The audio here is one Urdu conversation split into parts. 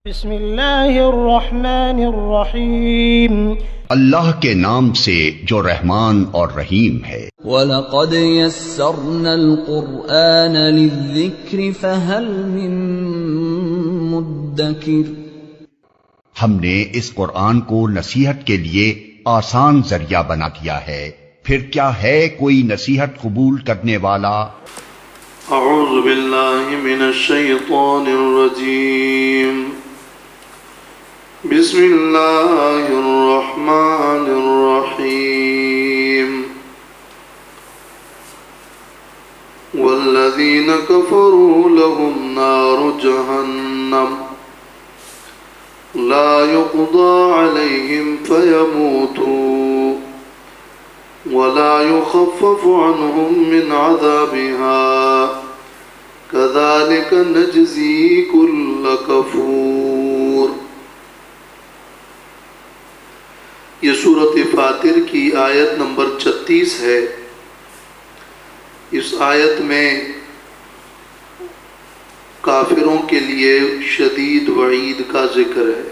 بسم اللہ الرحمن الرحیم، اللہ کے نام سے جو رحمان اور رحیم ہے۔ وَلَقَدْ يَسَّرْنَا الْقُرْآنَ لِلذِّكْرِ فَهَلْ مِن مُدَّكِرٍ۔ ہم نے اس قرآن کو نصیحت کے لیے آسان ذریعہ بنا دیا ہے، پھر کیا ہے کوئی نصیحت قبول کرنے والا؟ اعوذ باللہ من الشیطان الرجیم، بسم اللہ الرحمن الرحیم۔ والذین کفروا لهم نار جہنم لا يقضى عليهم فيموتوا ولا يخفف عنهم من عذابها كذلك نجزي كل كفور۔ یہ سورۃ فاطر کی آیت نمبر 36 ہے۔ اس آیت میں کافروں کے لیے شدید وعید کا ذکر ہے۔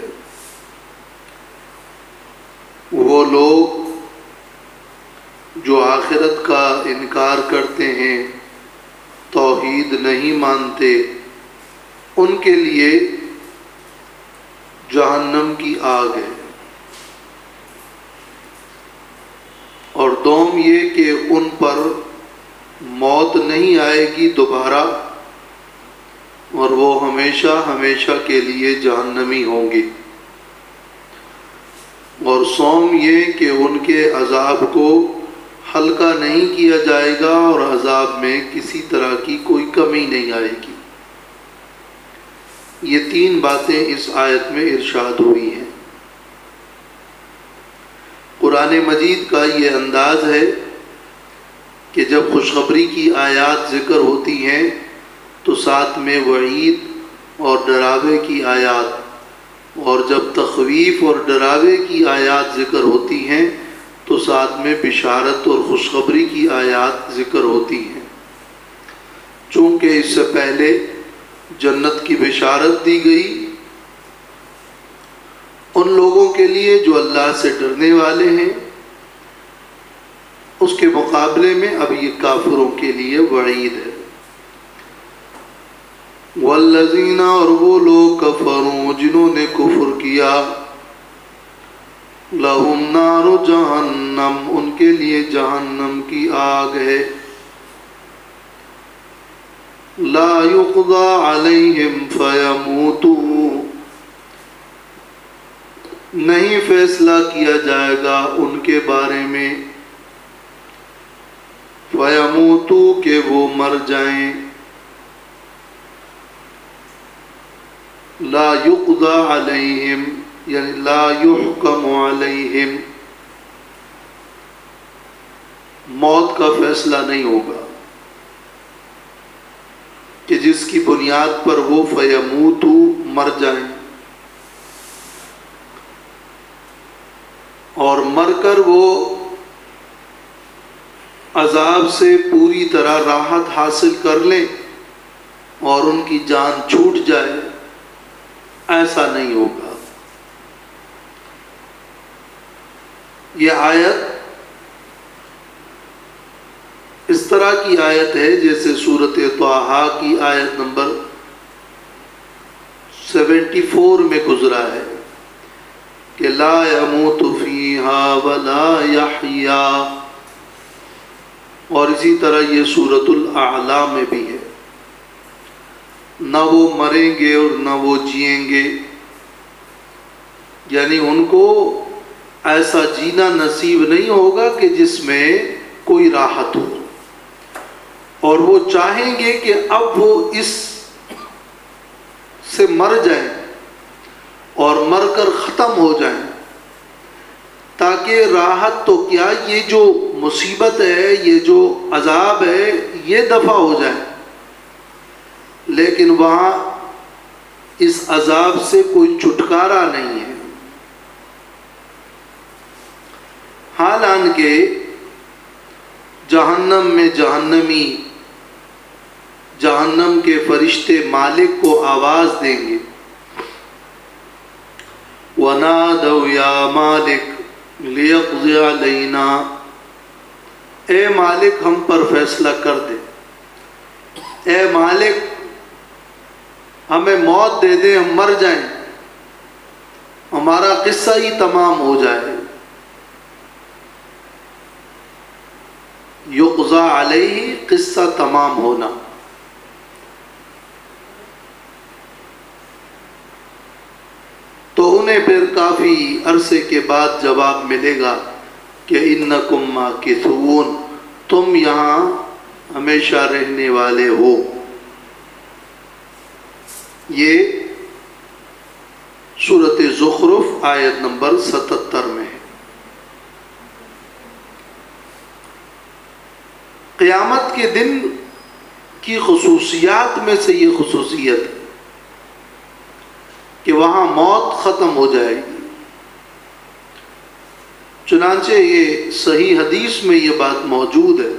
وہ لوگ جو آخرت کا انکار کرتے ہیں، توحید نہیں مانتے، ان کے لیے جہنم کی آگ ہے۔ اور دوم یہ کہ ان پر موت نہیں آئے گی دوبارہ، اور وہ ہمیشہ ہمیشہ کے لیے جہنمی ہوں گے۔ اور سوم یہ کہ ان کے عذاب کو ہلکا نہیں کیا جائے گا، اور عذاب میں کسی طرح کی کوئی کمی نہیں آئے گی۔ یہ تین باتیں اس آیت میں ارشاد ہوئی ہیں۔ قرآن مجید کا یہ انداز ہے کہ جب خوشخبری کی آیات ذکر ہوتی ہیں تو ساتھ میں وعید اور ڈراوے کی آیات، اور جب تخویف اور ڈراوے کی آیات ذکر ہوتی ہیں تو ساتھ میں بشارت اور خوشخبری کی آیات ذکر ہوتی ہیں۔ چونکہ اس سے پہلے جنت کی بشارت دی گئی ان لوگوں کے لیے جو اللہ سے ڈرنے والے ہیں، اس کے مقابلے میں اب یہ کافروں کے لیے وعید ہے۔ والذین، اور وہ لوگ کفروا جنہوں نے کفر کیا، لہم نار جہنم، ان کے لیے جہنم کی آگ ہے، لا یقضى علیہم فیموتوا، نہیں فیصلہ کیا جائے گا ان کے بارے میں، فیموتوا کہ وہ مر جائیں، لا یقضى علیہم یعنی لا یحکم علیہم، موت کا فیصلہ نہیں ہوگا کہ جس کی بنیاد پر وہ فیموتوا مر جائیں، اور مر کر وہ عذاب سے پوری طرح راحت حاصل کر لیں اور ان کی جان چھوٹ جائے، ایسا نہیں ہوگا۔ یہ آیت اس طرح کی آیت ہے جیسے سورۃ طٰہٰ کی آیت نمبر 74 میں گزرا ہے کہ لا يموت فیہا ولا یحیا، اور اسی طرح یہ سورۃ الاعلیٰ میں بھی ہے، نہ وہ مریں گے اور نہ وہ جئیں گے، یعنی ان کو ایسا جینا نصیب نہیں ہوگا کہ جس میں کوئی راحت ہو، اور وہ چاہیں گے کہ اب وہ اس سے مر جائیں اور مر کر ختم ہو جائیں، تاکہ راحت تو کیا، یہ جو مصیبت ہے، یہ جو عذاب ہے، یہ دفع ہو جائے، لیکن وہاں اس عذاب سے کوئی چھٹکارا نہیں ہے۔ حالانکہ جہنم میں جہنمی جہنم کے فرشتے مالک کو آواز دیں گے وَنَادَوْا يَا مَالِكُ لِيَقْضِيَ عَلَيْنَا، اے مالک ہم پر فیصلہ کر دے، اے مالک ہمیں موت دے دے، ہم مر جائیں، ہمارا قصہ ہی تمام ہو جائے۔ یقضی علیہ، قصہ تمام ہونا۔ تو انہیں پھر کافی عرصے کے بعد جواب ملے گا کہ انکم ماکثون، تم یہاں ہمیشہ رہنے والے ہو۔ یہ سورۃ زخرف آیت نمبر 77 میں ہے۔ قیامت کے دن کی خصوصیات میں سے یہ خصوصیت ہے کہ وہاں موت ختم ہو جائے گی۔ چنانچہ یہ صحیح حدیث میں یہ بات موجود ہے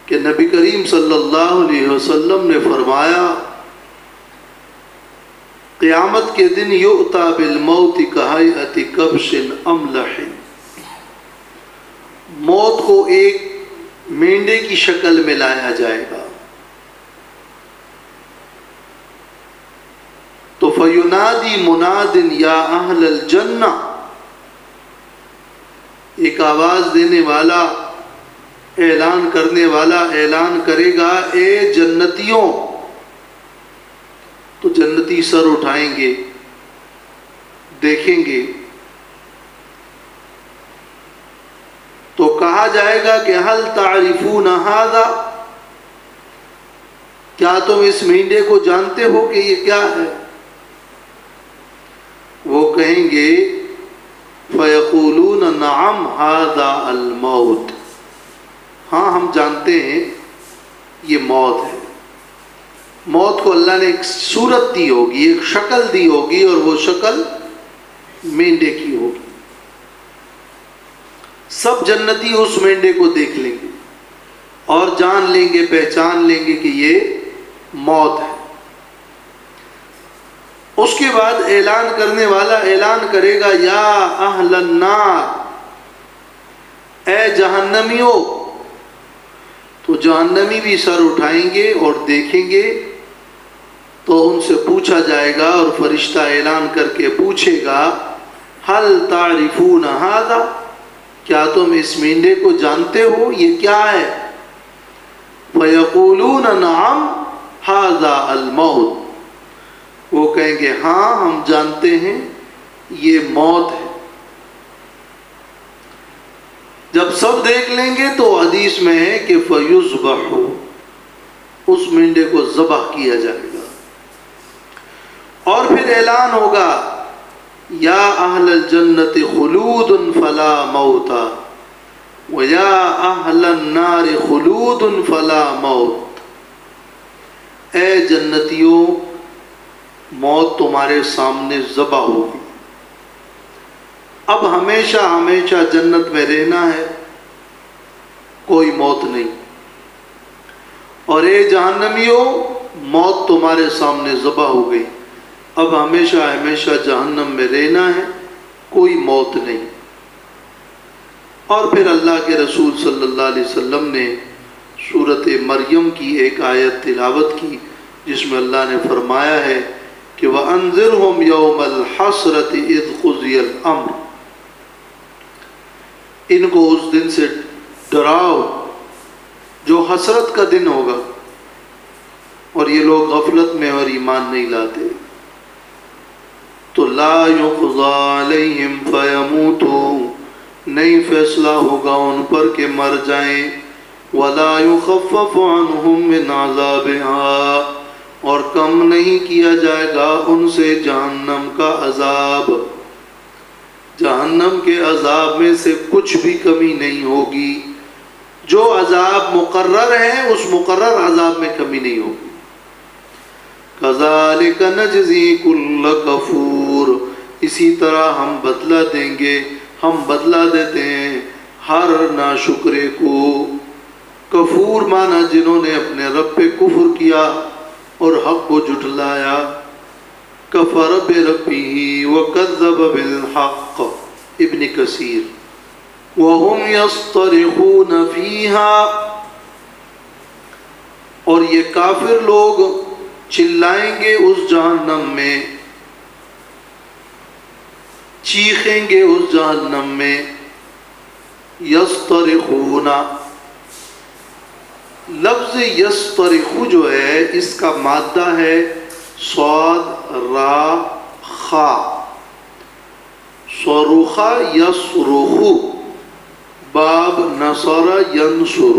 کہ نبی کریم صلی اللہ علیہ وسلم نے فرمایا قیامت کے دن یؤتی بالموت کہیئۃ کبش املح، موت کو ایک مینڈے کی شکل میں لایا جائے گا۔ تو فینادی مناد یا اہل الجنہ، ایک آواز دینے والا، اعلان کرنے والا اعلان کرے گا اے جنتیوں، تو جنتی سر اٹھائیں گے، دیکھیں گے، تو کہا جائے گا کہ هل تعرفون هذا، کیا تم اس مینڈے کو جانتے ہو کہ یہ کیا ہے؟ وہ کہیں گے فیقولون نعم هذا الموت، ہاں ہم جانتے ہیں یہ موت ہے۔ موت کو اللہ نے ایک صورت دی ہوگی، ایک شکل دی ہوگی، اور وہ شکل مینڈے کی ہوگی۔ سب جنتی اس مینڈے کو دیکھ لیں گے اور جان لیں گے، پہچان لیں گے کہ یہ موت ہے۔ اس کے بعد اعلان کرنے والا اعلان کرے گا یا اہل النار، اے جہنمیوں، تو جہنمی بھی سر اٹھائیں گے اور دیکھیں گے، تو ان سے پوچھا جائے گا، اور فرشتہ اعلان کر کے پوچھے گا هل تعرفون هذا، کیا تم اس مینڈے کو جانتے ہو یہ کیا ہے؟ فیقولون نعم هذا الموت، وہ کہیں گے ہاں ہم جانتے ہیں یہ موت ہے۔ جب سب دیکھ لیں گے تو حدیث میں ہے کہ فیذبح، اس مینڈے کو ذبح کیا جائے گا، اور پھر اعلان ہوگا یا اہل الجنت خلود فلا موت ویا اہل النار خلود فلا موت، اے جنتیوں موت تمہارے سامنے ذبح ہوگی، اب ہمیشہ ہمیشہ جنت میں رہنا ہے، کوئی موت نہیں، اور اے جہنمیوں موت تمہارے سامنے ذبح ہو گئی، اب ہمیشہ ہمیشہ جہنم میں رہنا ہے، کوئی موت نہیں۔ اور پھر اللہ کے رسول صلی اللہ علیہ وسلم نے سورۃ مریم کی ایک آیت تلاوت کی جس میں اللہ نے فرمایا ہے کہ وَأَنذِرْهُمْ يَوْمَ الْحَسْرَةِ إِذْ قُضِيَ الْأَمْرُ، ان کو اس دن سے ڈراؤ جو حسرت کا دن ہوگا، اور یہ لوگ غفلت میں اور ایمان نہیں لاتے۔ تو لا يقضى علیہم فیموتوا، نہیں فیصلہ ہوگا ان پر کہ مر جائیں، ولا يخفف عنہم من عذابها، اور کم نہیں کیا جائے گا ان سے جہنم کا عذاب، جہنم کے عذاب میں سے کچھ بھی کمی نہیں ہوگی، جو عذاب مقرر ہے اس مقرر عذاب میں کمی نہیں ہوگی۔ کذالک نجزی کل کفور، اسی طرح ہم بدلہ دیں گے، ہم بدلہ دیتے ہیں ہر ناشکرے کو۔ کفور مانا جنہوں نے اپنے رب پہ کفر کیا اور حق کو جھٹلایا، کفر بربہ وکذب بالحق، ابن کثیر۔ وَهُمْ يَصْطَرِخُونَ فِيهَا، اور یہ کافر لوگ چلائیں گے اس جہنم میں، چیخیں گے اس جہنم میں۔ یصطرخون، لفظ یصطرخ جو ہے اس کا مادہ ہے صاد را خا، صرخ یصرخ، باب نصر ینصر،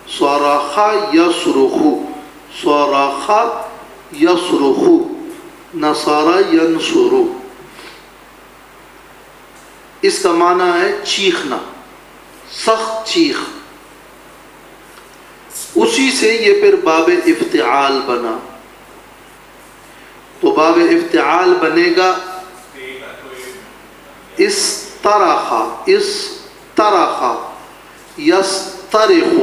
صرخ یصرخ، صرخ یصرخ، نصر ینصر، اس کا معنی ہے چیخنا، سخت چیخ۔ اسی سے یہ پھر باب افتعال بنا، تو باب افتعال بنے گا استرخ، استرخ، یسترخ۔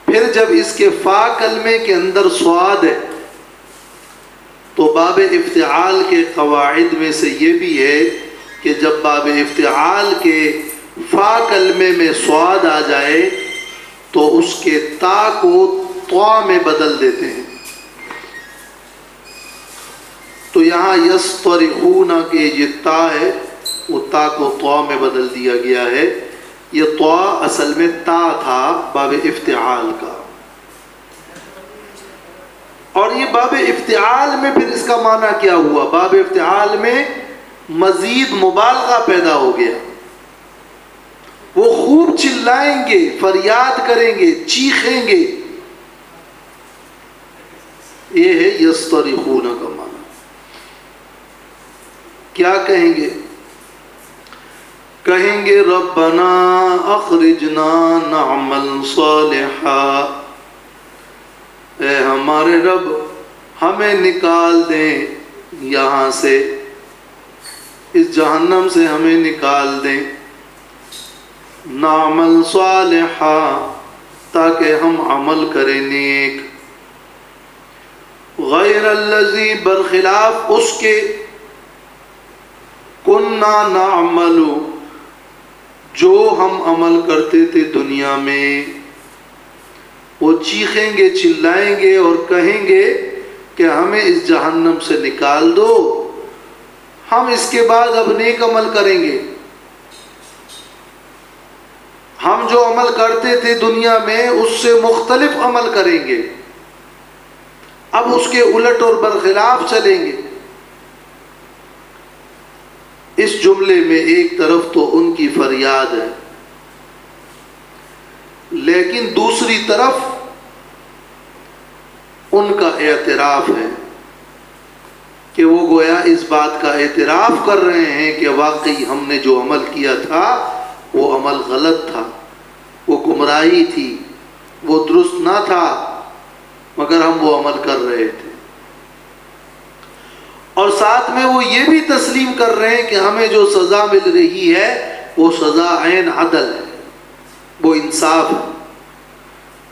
پھر جب اس کے فا کلمے کے اندر صاد ہے تو باب افتعال کے قواعد میں سے یہ بھی ہے کہ جب باب افتعال کے فا کلمے میں صاد آ جائے تو اس کے تا کو طا میں بدل دیتے ہیں۔ تو یہاں یصطرخون کے یہ تا ہے، وہ تا کو طا میں بدل دیا گیا ہے۔ یہ طا اصل میں تا تھا باب افتعال کا، اور یہ باب افتعال میں پھر اس کا معنی کیا ہوا؟ باب افتعال میں مزید مبالغہ پیدا ہو گیا، وہ خوب چلائیں گے، فریاد کریں گے، چیخیں گے۔ یہ ہے یصطرخون کا معنی۔ کیا کہیں گے؟ کہیں گے ربنا اخرجنا نعمل صالحا، اے ہمارے رب ہمیں نکال دیں یہاں سے، اس جہنم سے ہمیں نکال دیں، نعمل صالحا، تاکہ ہم عمل کریں نیک، غیر الذی، برخلاف اس کے، کننا نعمل، جو ہم عمل کرتے تھے دنیا میں۔ وہ چیخیں گے، چلائیں گے اور کہیں گے کہ ہمیں اس جہنم سے نکال دو، ہم اس کے بعد اب نیک عمل کریں گے، ہم جو عمل کرتے تھے دنیا میں اس سے مختلف عمل کریں گے، اب اس کے الٹ اور برخلاف چلیں گے۔ اس جملے میں ایک طرف تو ان کی فریاد ہے، لیکن دوسری طرف ان کا اعتراف ہے کہ وہ گویا اس بات کا اعتراف کر رہے ہیں کہ واقعی ہم نے جو عمل کیا تھا وہ عمل غلط تھا، وہ گمراہی تھی، وہ درست نہ تھا، مگر ہم وہ عمل کر رہے تھے۔ اور ساتھ میں وہ یہ بھی تسلیم کر رہے ہیں کہ ہمیں جو سزا مل رہی ہے وہ سزا عین عدل ہے، وہ انصاف ہے،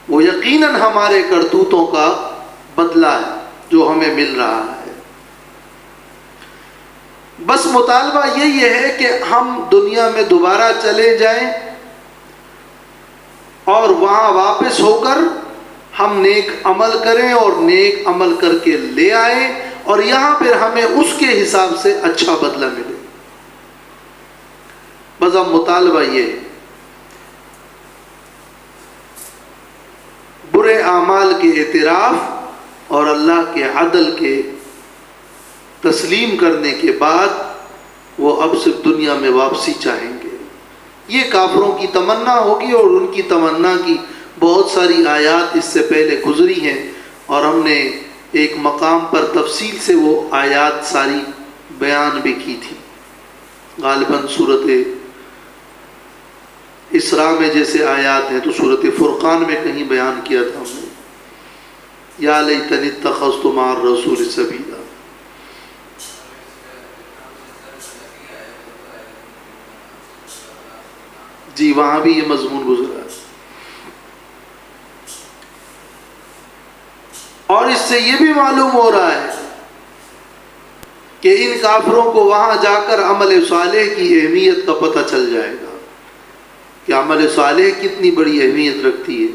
وہ یقیناً ہمارے کرتوتوں کا بدلہ ہے جو ہمیں مل رہا ہے۔ بس مطالبہ یہی ہے کہ ہم دنیا میں دوبارہ چلے جائیں اور وہاں واپس ہو کر ہم نیک عمل کریں اور نیک عمل کر کے لے آئیں، اور یہاں پھر ہمیں اس کے حساب سے اچھا بدلہ ملے۔ بس اب مطالبہ یہ ہے، برے اعمال کے اعتراف اور اللہ کے عدل کے تسلیم کرنے کے بعد وہ اب صرف دنیا میں واپسی چاہیں گے۔ یہ کافروں کی تمنا ہوگی، اور ان کی تمنا کی بہت ساری آیات اس سے پہلے گزری ہیں، اور ہم نے ایک مقام پر تفصیل سے وہ آیات ساری بیان بھی کی تھی۔ غالباً صورت اسراء میں جیسے آیات ہیں تو صورت فرقان میں کہیں بیان کیا تھا ہم نے، یا لیتنی اتخذت مع الرسول سبیلا۔ جی وہاں بھی یہ مضمون گزرا ہے، اور اس سے یہ بھی معلوم ہو رہا ہے کہ ان کافروں کو وہاں جا کر عمل صالح کی اہمیت کا پتہ چل جائے گا کہ عمل صالح کتنی بڑی اہمیت رکھتی ہے،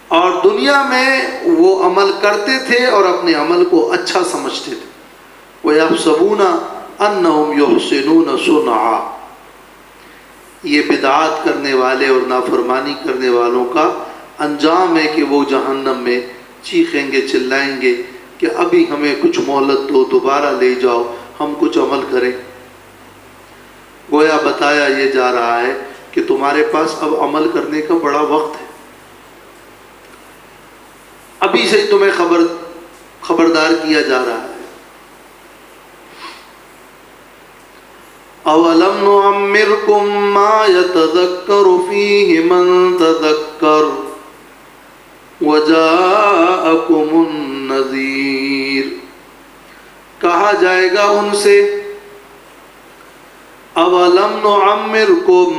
اور دنیا میں وہ عمل کرتے تھے اور اپنے عمل کو اچھا سمجھتے تھے۔ وَيَحْسَبُونَ أَنَّهُمْ يُحْسِنُونَ صُنْعًا، یہ بدعات کرنے والے اور نافرمانی کرنے والوں کا انجام ہے کہ وہ جہنم میں چیخیں گے، چلائیں گے کہ ابھی ہمیں کچھ مہلت دو، دوبارہ لے جاؤ، ہم کچھ عمل کریں۔ گویا بتایا یہ جا رہا ہے کہ تمہارے پاس اب عمل کرنے کا بڑا وقت ہے، ابھی سے تمہیں خبردار کیا جا رہا ہے۔ اولم نعمرکم ما یتذکر فیہ من تذکر وجاءکم النذیر، کہا جائے گا ان سے اولم نعمرکم،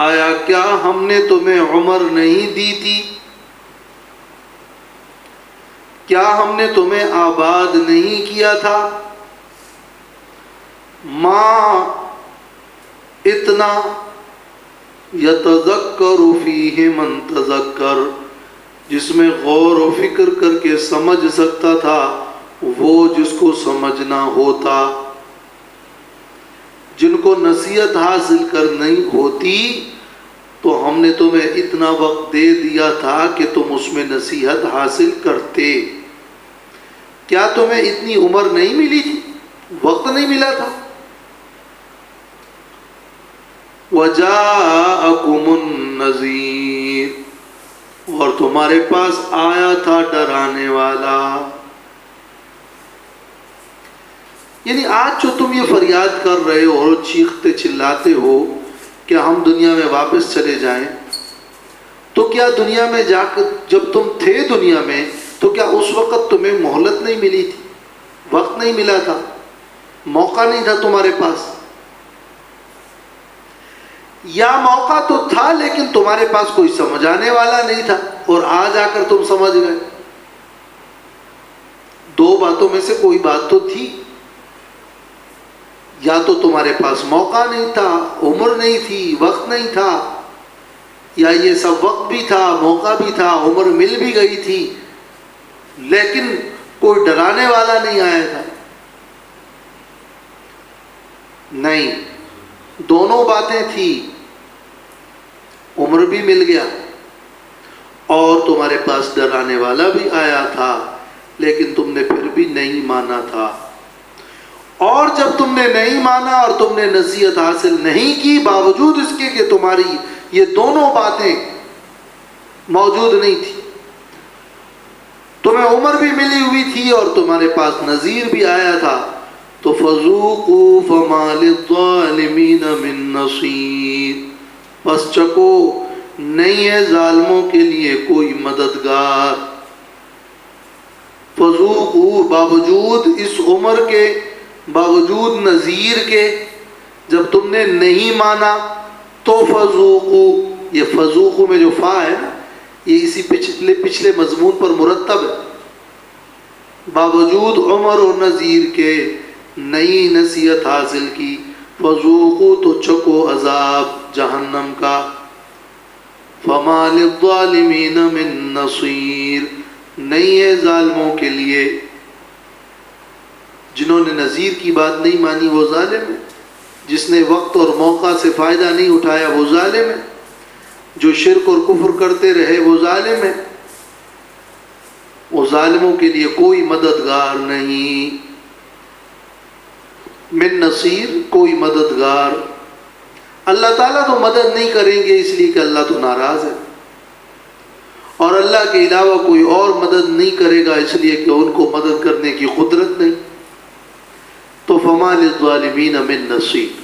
آیا کیا ہم نے تمہیں عمر نہیں دی تھی، کیا ہم نے تمہیں آباد نہیں کیا تھا؟ ما اتنا یتذکر فیہ من تذکر، جس میں غور و فکر کر کے سمجھ سکتا تھا وہ جس کو سمجھنا ہوتا، جن کو نصیحت حاصل کرنی ہوتی تو ہم نے تمہیں اتنا وقت دے دیا تھا کہ تم اس میں نصیحت حاصل کرتے۔ کیا تمہیں اتنی عمر نہیں ملی تھی، وقت نہیں ملا تھا؟ وَجَاءَكُمُ النَّذِيرُ، اور تمہارے پاس آیا تھا ڈرانے والا۔ یعنی آج جو تم یہ فریاد کر رہے ہو اور چیختے چلاتے ہو کہ ہم دنیا میں واپس چلے جائیں، تو کیا دنیا میں جا کر جب تم تھے دنیا میں تو کیا اس وقت تمہیں مہلت نہیں ملی تھی، وقت نہیں ملا تھا، موقع نہیں تھا تمہارے پاس؟ یا موقع تو تھا لیکن تمہارے پاس کوئی سمجھانے والا نہیں تھا اور آج آ کر تم سمجھ گئے؟ دو باتوں میں سے کوئی بات تو تھی، یا تو تمہارے پاس موقع نہیں تھا، عمر نہیں تھی، وقت نہیں تھا، یا یہ سب وقت بھی تھا، موقع بھی تھا، عمر مل بھی گئی تھی لیکن کوئی ڈرانے والا نہیں آیا تھا۔ نہیں، دونوں باتیں تھی، عمر بھی مل گیا اور تمہارے پاس ڈرانے والا بھی آیا تھا، لیکن تم نے پھر بھی نہیں مانا تھا۔ اور جب تم نے نہیں مانا اور تم نے نصیحت حاصل نہیں کی، باوجود اس کے کہ تمہاری یہ دونوں باتیں موجود نہیں تھی، تمہیں عمر بھی ملی ہوئی تھی اور تمہارے پاس نذیر بھی آیا تھا، تو فذوقوا فما للظالمین من نصیر، بس چکو نہیں ہے ظالموں کے لیے کوئی مددگار۔ فذوقوا، باوجود اس عمر کے، باوجود نذیر کے، جب تم نے نہیں مانا تو فذوقوا، یہ فذوقوا میں جو فا ہے نا، یہ اسی پچھلے مضمون پر مرتب ہے۔ باوجود عمر اور نذیر کے نئی نصیحت حاصل کی، فذوقوا، تو چکو عذاب جہنم کا، فما للظالمین من نصیر، نہیں ہے ظالموں کے لیے، جنہوں نے نذیر کی بات نہیں مانی وہ ظالم ہے، جس نے وقت اور موقع سے فائدہ نہیں اٹھایا وہ ظالم ہے، جو شرک اور کفر کرتے رہے وہ ظالم ہے۔ وہ ظالموں کے لیے کوئی مددگار نہیں، من نصیر، کوئی مددگار۔ اللہ تعالیٰ تو مدد نہیں کریں گے اس لیے کہ اللہ تو ناراض ہے، اور اللہ کے علاوہ کوئی اور مدد نہیں کرے گا اس لیے کہ ان کو مدد کرنے کی قدرت نہیں۔ تو فما للظالمین من نصیر۔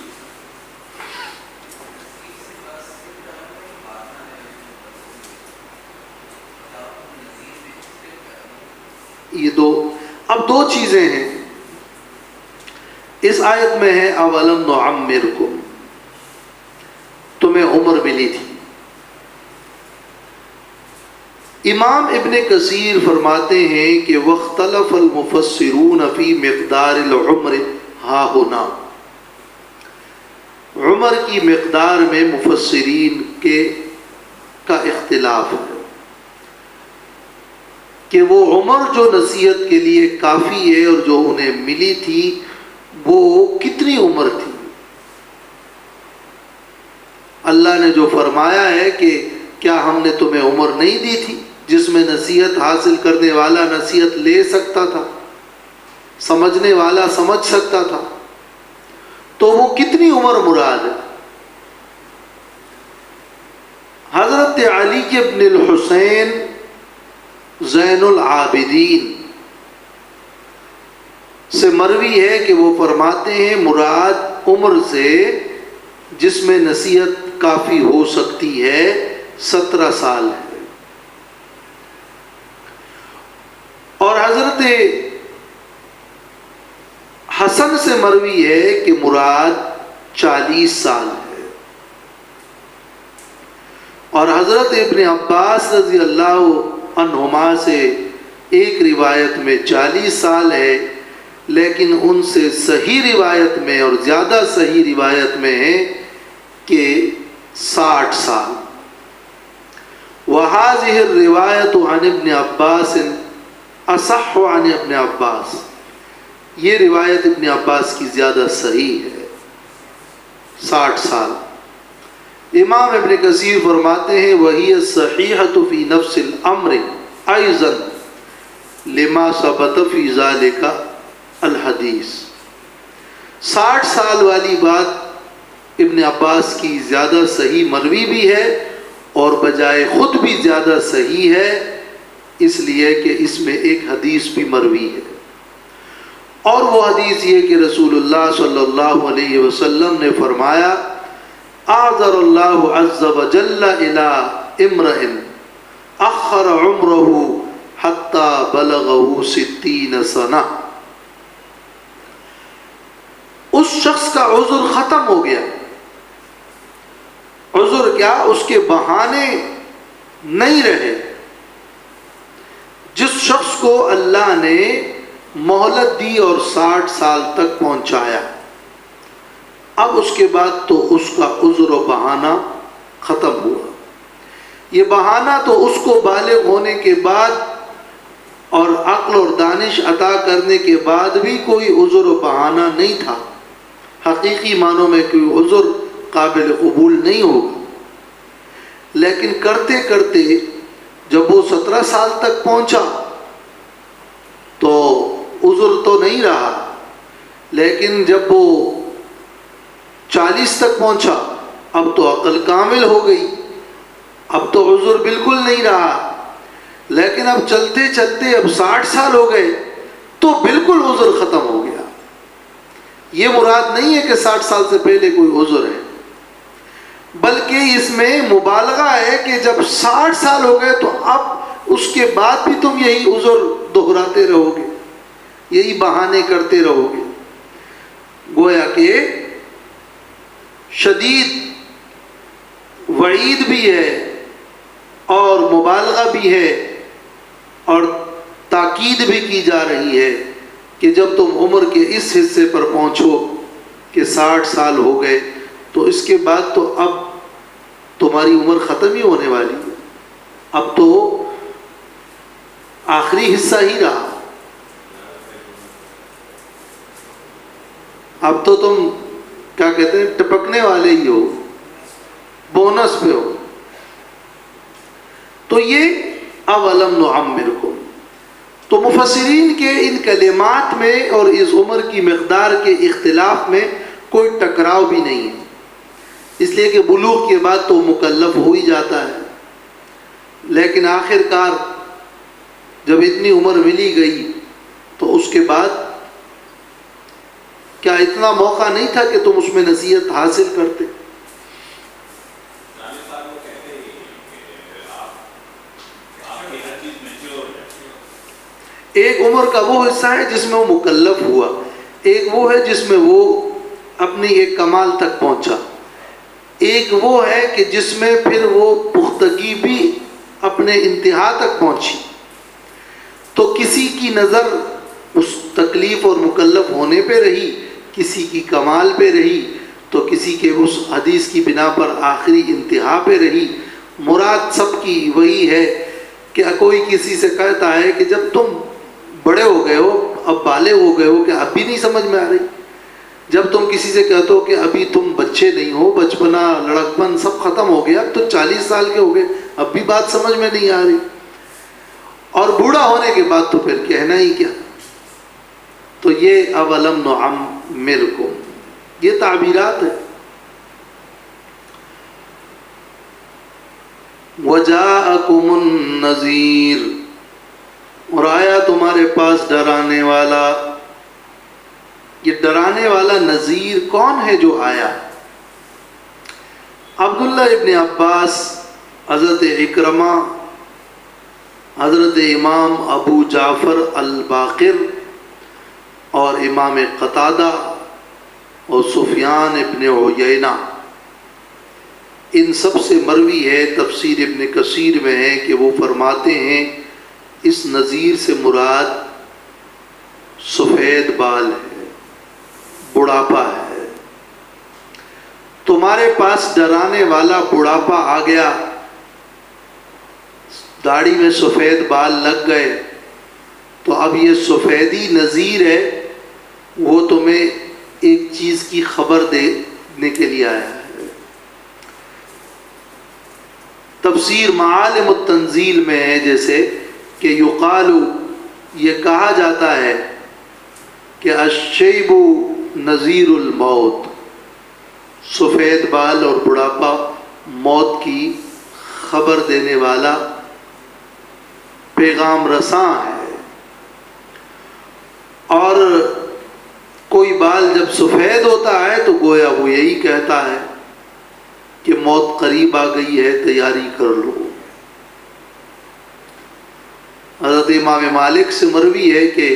یہ اب دو چیزیں ہیں اس آیت میں ہے، اولم نعمرکم، تمہیں عمر ملی تھی، امام ابن کثیر فرماتے ہیں کہ واختلف المفسرون فی مقدار العمر ہا ہونا، عمر کی مقدار میں مفسرین کا اختلاف ہے کہ وہ عمر جو نصیحت کے لیے کافی ہے اور جو انہیں ملی تھی وہ کتنی عمر تھی۔ اللہ نے جو فرمایا ہے کہ کیا ہم نے تمہیں عمر نہیں دی تھی جس میں نصیحت حاصل کرنے والا نصیحت لے سکتا تھا، سمجھنے والا سمجھ سکتا تھا، تو وہ کتنی عمر مراد ہے؟ حضرت علی ابن الحسین زین العابدین سے مروی ہے کہ وہ فرماتے ہیں مراد عمر سے جس میں نصیحت کافی ہو سکتی ہے 17 سال ہے، اور حضرت حسن سے مروی ہے کہ مراد 40 سال ہے، اور حضرت ابن عباس رضی اللہ عنہما سے ایک روایت میں 40 سال ہے، لیکن ان سے صحیح روایت میں اور زیادہ صحیح روایت میں ہے کہ 60 سال۔ وَهَذِهِ الرِّوَایَةُ عَنِ ابْنِ عَبَّاسٍ اصح عن ابن عباس، یہ روایت ابن عباس کی زیادہ صحیح ہے، 60 سال۔ امام ابن کثیر فرماتے ہیں وہی الصحیحۃ فی نفس الامر ایضا لما ثبت فی ذلک الحدیث، 60 سال والی بات ابن عباس کی زیادہ صحیح مروی بھی ہے اور بجائے خود بھی زیادہ صحیح ہے، اس لیے کہ اس میں ایک حدیث بھی مروی ہے، اور وہ حدیث یہ کہ رسول اللہ صلی اللہ علیہ وسلم نے فرمایا اعذر اللہ عز وجل الی امرئ اخر عمرہ حتی بلغہ 60 سنہ، اس شخص کا عذر ختم ہو گیا۔ عذر کیا؟ اس کے بہانے نہیں رہے۔ جس شخص کو اللہ نے مہلت دی اور 60 سال تک پہنچایا، اب اس کے بعد تو اس کا عذر و بہانہ ختم ہوا۔ یہ بہانہ تو اس کو بالغ ہونے کے بعد اور عقل اور دانش عطا کرنے کے بعد بھی کوئی عذر و بہانہ نہیں تھا، حقیقی معنوں میں کوئی عذر قابل قبول نہیں ہوگا، لیکن کرتے کرتے جب وہ 17 سال تک پہنچا تو عذر تو نہیں رہا، لیکن جب وہ 40 تک پہنچا اب تو عقل کامل ہو گئی، اب تو عذر بالکل نہیں رہا، لیکن اب چلتے چلتے اب 60 سال ہو گئے تو بالکل عذر ختم ہو گیا۔ یہ مراد نہیں ہے کہ 60 سال سے پہلے کوئی عذر ہے، بلکہ اس میں مبالغہ ہے کہ جب 60 سال ہو گئے تو اب اس کے بعد بھی تم یہی عذر دہراتے رہو گے، یہی بہانے کرتے رہو گے۔ گویا کہ شدید وعید بھی ہے اور مبالغہ بھی ہے اور تاکید بھی کی جا رہی ہے کہ جب تم عمر کے اس حصے پر پہنچو کہ 60 سال ہو گئے تو اس کے بعد تو اب تمہاری عمر ختم ہی ہونے والی ہے، اب تو آخری حصہ ہی رہا، اب تو تم کیا کہتے ہیں ٹپکنے والے ہی ہو، بونس پہ ہو۔ تو یہ اولم نعمرکم، تو مفسرین کے ان کلمات میں اور اس عمر کی مقدار کے اختلاف میں کوئی ٹکراؤ بھی نہیں ہے، اس لیے کہ بلوغ کے بعد تو مکلف ہو ہی جاتا ہے، لیکن آخر کار جب اتنی عمر ملی گئی تو اس کے بعد کیا اتنا موقع نہیں تھا کہ تم اس میں نصیحت حاصل کرتے؟ ایک عمر کا وہ حصہ ہے جس میں وہ مکلف ہوا، ایک وہ ہے جس میں وہ اپنی ایک کمال تک پہنچا، ایک وہ ہے کہ جس میں پھر وہ پختگی بھی اپنے انتہا تک پہنچی تو کسی کی نظر اس تکلیف اور مکلف ہونے پہ رہی، کسی کی کمال پہ رہی، تو کسی کے اس حدیث کی بنا پر آخری انتہا پہ رہی۔ مراد سب کی وہی ہے کہ کوئی کسی سے کہتا ہے کہ جب تم بڑے ہو گئے ہو، اب بالغ ہو گئے ہو، کہ اب بھی نہیں سمجھ میں آ رہی؟ جب تم کسی سے کہتے ہو کہ ابھی تم بچے نہیں ہو، بچپنا لڑکپن سب ختم ہو گیا، اب تو 40 سال کے ہو گئے، اب بھی بات سمجھ میں نہیں آ رہی، اور بوڑھا ہونے کے بعد تو پھر کہنا ہی کیا۔ تو یہ اولم نعمرکم، یہ تعبیرات ہیں۔ وجاءکم النذیر، اور آیا تمہارے پاس ڈرانے والا۔ یہ ڈرانے والا نذیر کون ہے جو آیا؟ عبداللہ ابن عباس، حضرت اکرمہ، حضرت امام ابو جعفر الباقر اور امام قتادہ اور سفیان ابن عیینہ، ان سب سے مروی ہے، تفسیر ابن کثیر میں ہے کہ وہ فرماتے ہیں اس نذیر سے مراد سفید بال ہے، بڑھاپا ہے۔ تمہارے پاس ڈرانے والا بڑھاپا آ گیا، داڑھی میں سفید بال لگ گئے، تو اب یہ سفیدی نذیر ہے، وہ تمہیں ایک چیز کی خبر دینے کے لیے آیا ہے۔ تفسیر معالم التنزیل میں ہے جیسے کہ یقال، یہ کہا جاتا ہے کہ الشیب نذیر الموت، سفید بال اور بڑھاپا موت کی خبر دینے والا پیغام رساں ہے۔ اور کوئی بال جب سفید ہوتا ہے تو گویا وہ یہی کہتا ہے کہ موت قریب آ گئی ہے، تیاری کر لو۔ حضرت امام مالک سے مروی ہے کہ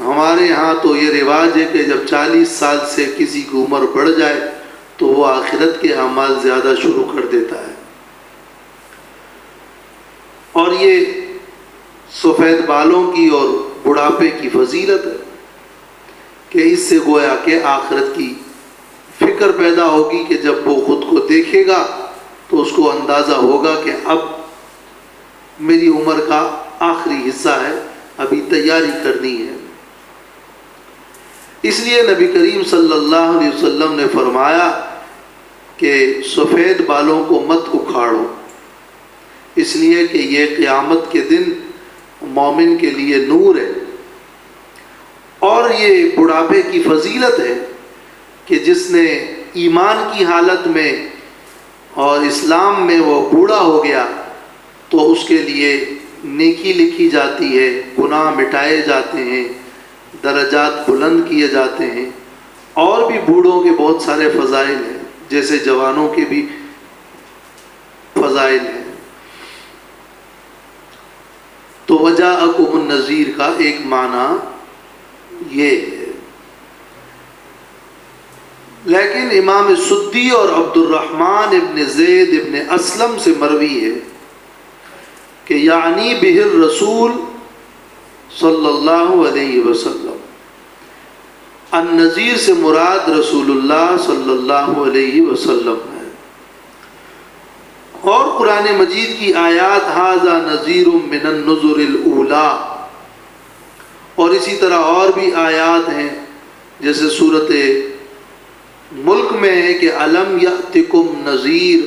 ہمارے ہاں تو یہ رواج ہے کہ جب 40 سال سے کسی کی عمر بڑھ جائے تو وہ آخرت کے اعمال زیادہ شروع کر دیتا ہے، اور یہ سفید بالوں کی اور بڑھاپے کی فضیلت ہے کہ اس سے گویا کہ آخرت کی فکر پیدا ہوگی کہ جب وہ خود کو دیکھے گا تو اس کو اندازہ ہوگا کہ اب میری عمر کا آخری حصہ ہے، ابھی تیاری کرنی ہے۔ اس لیے نبی کریم صلی اللہ علیہ وسلم نے فرمایا کہ سفید بالوں کو مت اکھاڑو، اس لیے کہ یہ قیامت کے دن مومن کے لیے نور ہے، اور یہ بڑھاپے کی فضیلت ہے کہ جس نے ایمان کی حالت میں اور اسلام میں وہ بوڑھا ہو گیا تو اس کے لیے نیکی لکھی جاتی ہے، گناہ مٹائے جاتے ہیں، درجات بلند کیے جاتے ہیں، اور بھی بوڑھوں کے بہت سارے فضائل ہیں جیسے جوانوں کے بھی فضائل ہیں۔ تو وجاءکم النذیر کا ایک معنی یہ ہے۔ لیکن امام سدی اور عبد الرحمن ابن زید ابن اسلم سے مروی ہے کہ یعنی بہ الرسول صلی اللہ علیہ وسلم، النذیر سے مراد رسول اللہ صلی اللہ علیہ وسلم ہے۔ اور قرآن مجید کی آیات ھذا نذیر من النذر الاولی، اور اسی طرح اور بھی آیات ہیں جیسے سورۃ ملک میں ہے کہ الم یأتکم نذیر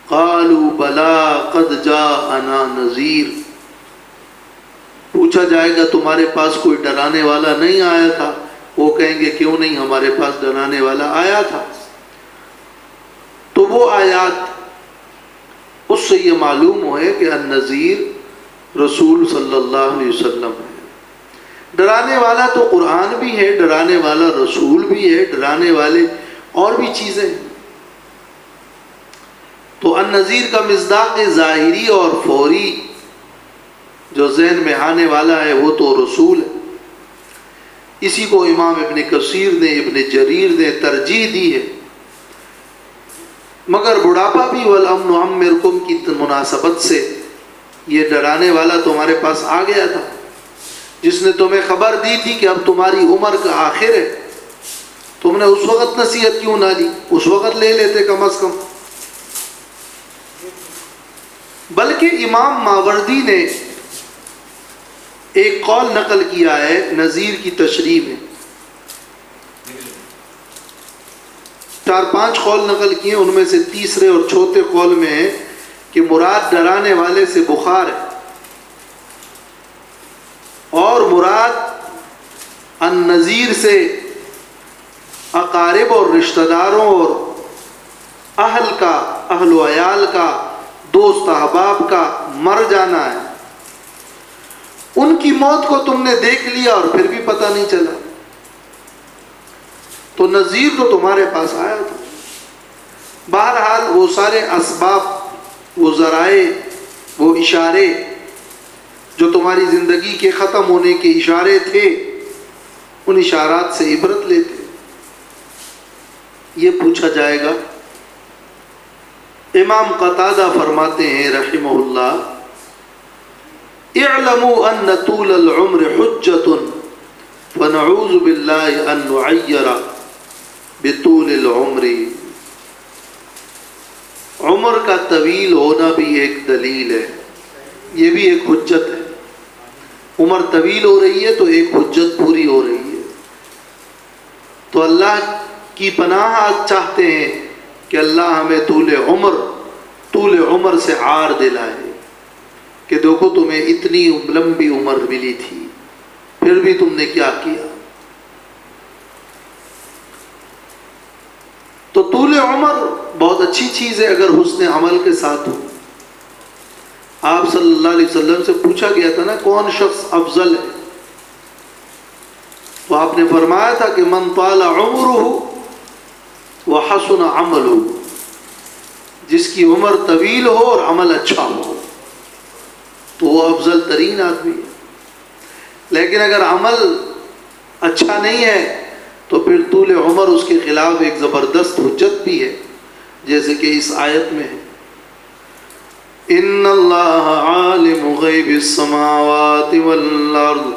قالوا بلا قد جاءنا نذیر، پوچھا جائے گا تمہارے پاس کوئی ڈرانے والا نہیں آیا تھا؟ وہ کہیں گے کیوں نہیں، ہمارے پاس ڈرانے والا آیا تھا۔ تو وہ آیات اس سے یہ معلوم ہوئے کہ النذیر رسول صلی اللہ علیہ وسلم ہے۔ ڈرانے والا تو قرآن بھی ہے، ڈرانے والا رسول بھی ہے، ڈرانے والے اور بھی چیزیں ہیں۔ تو النذیر کا مصداق ظاہری اور فوری جو ذہن میں آنے والا ہے وہ تو رسول ہے۔ اسی کو امام ابن کثیر نے، ابن جریر نے ترجیح دی ہے، مگر بڑھاپا بھی والامن نعمرکم کی مناسبت سے یہ ڈرانے والا تمہارے پاس آ گیا تھا جس نے تمہیں خبر دی تھی کہ اب تمہاری عمر کا آخر ہے، تم نے اس وقت نصیحت کیوں نہ لی؟ اس وقت لے لیتے کم از کم۔ بلکہ امام ماوردی نے ایک قول نقل کیا ہے نذیر کی تشریح میں، 4-5 قول نقل کیے، ان میں سے تیسرے اور چوتھے قول میں ہے کہ مراد ڈرانے والے سے بخار ہے، اور مراد النذیر سے اقارب اور رشتہ داروں اور اہل و عیال کا، دوست احباب کا مر جانا ہے۔ ان کی موت کو تم نے دیکھ لیا اور پھر بھی پتہ نہیں چلا، تو نذیر تو تمہارے پاس آیا تھا۔ بہرحال وہ سارے اسباب، وہ ذرائع، وہ اشارے جو تمہاری زندگی کے ختم ہونے کے اشارے تھے، ان اشارات سے عبرت لیتے۔ یہ پوچھا جائے گا۔ امام قتادہ فرماتے ہیں رحمہ اللہ، اعلموا ان طول العمر حجۃ ونعوذ باللہ ان نعیر بطول العمر۔ عمر کا طویل ہونا بھی ایک دلیل ہے، یہ بھی ایک حجت ہے۔ عمر طویل ہو رہی ہے تو ایک حجت پوری ہو رہی ہے۔ تو اللہ کی پناہ چاہتے ہیں کہ اللہ ہمیں طول عمر سے عار دلائے کہ دیکھو تمہیں اتنی لمبی عمر ملی تھی، پھر بھی تم نے کیا کیا۔ تو طول عمر بہت اچھی چیز ہے اگر حسن عمل کے ساتھ ہو۔ آپ صلی اللہ علیہ وسلم سے پوچھا گیا تھا نا کون شخص افضل ہے، تو آپ نے فرمایا تھا کہ من طال عمرہ وحسن عملہ، جس کی عمر طویل ہو اور عمل اچھا ہو تو وہ افضل ترین آدمی ہے۔ لیکن اگر عمل اچھا نہیں ہے تو پھر طول عمر اس کے خلاف ایک زبردست حجت بھی ہے، جیسے کہ اس آیت میں ہے، ان اللہ عالم غیب السماوات والارض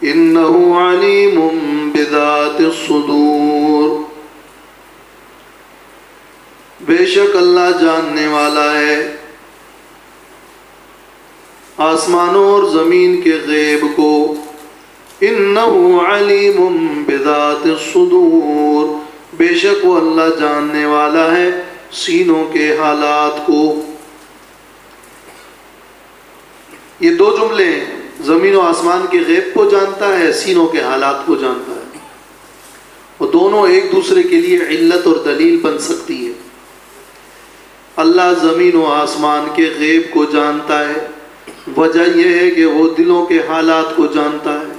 انہ علیم بذات الصدور۔ بے شک اللہ جاننے والا ہے آسمانوں اور زمین کے غیب کو، انہ علیم بذات الصدور، بے شک وہ اللہ جاننے والا ہے سینوں کے حالات کو۔ یہ دو جملے ہیں، زمین و آسمان کے غیب کو جانتا ہے، سینوں کے حالات کو جانتا ہے، وہ دونوں ایک دوسرے کے لیے علت اور دلیل بن سکتی ہے۔ اللہ زمین و آسمان کے غیب کو جانتا ہے، وجہ یہ ہے کہ وہ دلوں کے حالات کو جانتا ہے۔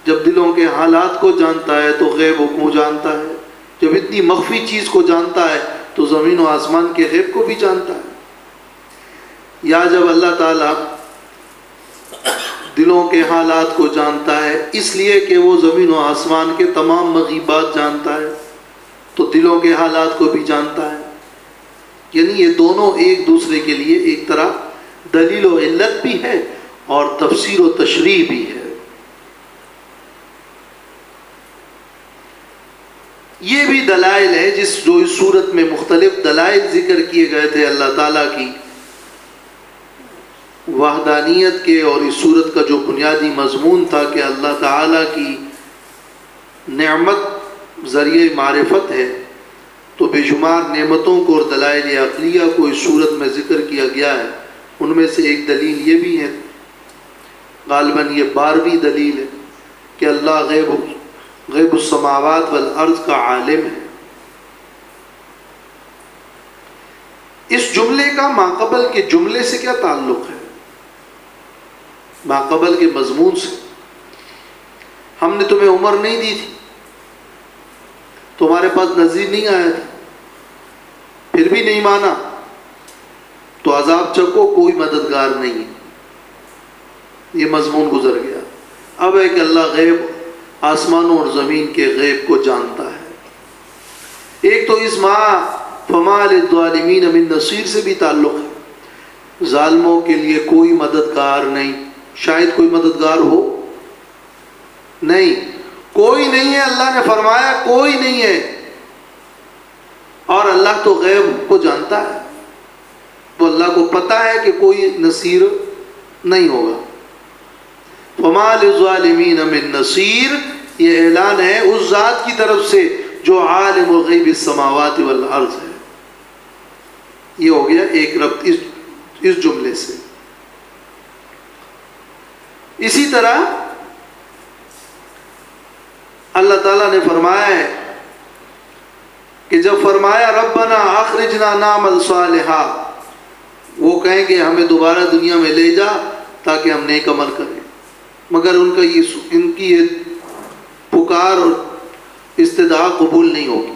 جب دلوں کے حالات کو جانتا ہے تو غیب کو جانتا ہے۔ جب اتنی مخفی چیز کو جانتا ہے تو زمین و آسمان کے غیب کو بھی جانتا ہے۔ یا جب اللہ تعالیٰ دلوں کے حالات کو جانتا ہے اس لیے کہ وہ زمین و آسمان کے تمام مغیبات جانتا ہے، تو دلوں کے حالات کو بھی جانتا ہے۔ یعنی یہ دونوں ایک دوسرے کے لیے ایک طرح دلیل و علت بھی ہے اور تفسیر و تشریح بھی ہے۔ یہ بھی دلائل ہے جو اس صورت میں مختلف دلائل ذکر کیے گئے تھے اللہ تعالیٰ کی وحدانیت کے، اور اس صورت کا جو بنیادی مضمون تھا کہ اللہ تعالیٰ کی نعمت ذریعہ معرفت ہے، تو بے شمار نعمتوں کو اور دلائل عقلیہ کو اس صورت میں ذکر کیا گیا ہے۔ ان میں سے ایک دلیل یہ بھی ہے، غالباً یہ 12ویں دلیل ہے، کہ اللہ غیب السماوات والارض کا عالم ہے۔ اس جملے کا ماقبل کے جملے سے کیا تعلق ہے؟ ماقبل کے مضمون سے۔ ہم نے تمہیں عمر نہیں دی تھی، تمہارے پاس نذیر نہیں آیا تھا، پھر بھی نہیں مانا تو عذاب چکو، کوئی مددگار نہیں ہے۔ یہ مضمون گزر گیا۔ اب ہے کہ اللہ غیب آسمانوں اور زمین کے غیب کو جانتا ہے۔ ایک تو اس فما للظالمین من نصیر سے بھی تعلق ہے ظالموں کے لیے کوئی مددگار نہیں. شاید کوئی مددگار ہو؟ نہیں، کوئی نہیں ہے. اللہ نے فرمایا کوئی نہیں ہے. اور اللہ تو غیب کو جانتا ہے، تو اللہ کو پتا ہے کہ کوئی نصیر نہیں ہوگا. فما للظالمین من نصیر، یہ اعلان ہے اس ذات کی طرف سے جو عالم الغیب السماوات والارض ہے. یہ ہو گیا ایک ربط اس جملے سے. اسی طرح اللہ تعالیٰ نے فرمایا ہے کہ جب فرمایا ربنا اخرجنا نعمل صالحا، وہ کہیں گے ہمیں دوبارہ دنیا میں لے جا تاکہ ہم نیک عمل کریں. مگر ان کی یہ پکار اور استدعا قبول نہیں ہوگی.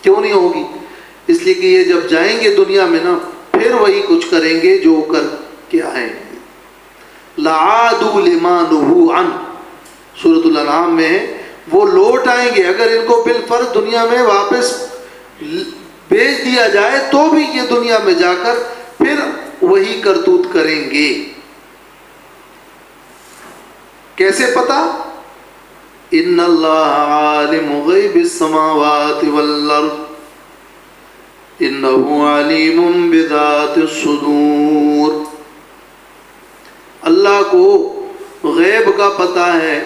کیوں نہیں ہوگی؟ اس لیے کہ یہ جب جائیں گے دنیا میں نا، پھر وہی کچھ کریں گے جو کر کے آئے ہیں. لَعَادُوا لِمَا نُهُوا عَنْهُ سورۃ الانعام میں ہے، وہ لوٹ آئیں گے. اگر ان کو بالفرض دنیا میں واپس بھیج دیا جائے تو بھی یہ دنیا میں جا کر پھر وہی کرتوت کریں گے. کیسے پتا؟ ان اللہ عالم غیب السماوات والارض انہ علیم بذات الصدور. اللہ کو غیب کا پتہ ہے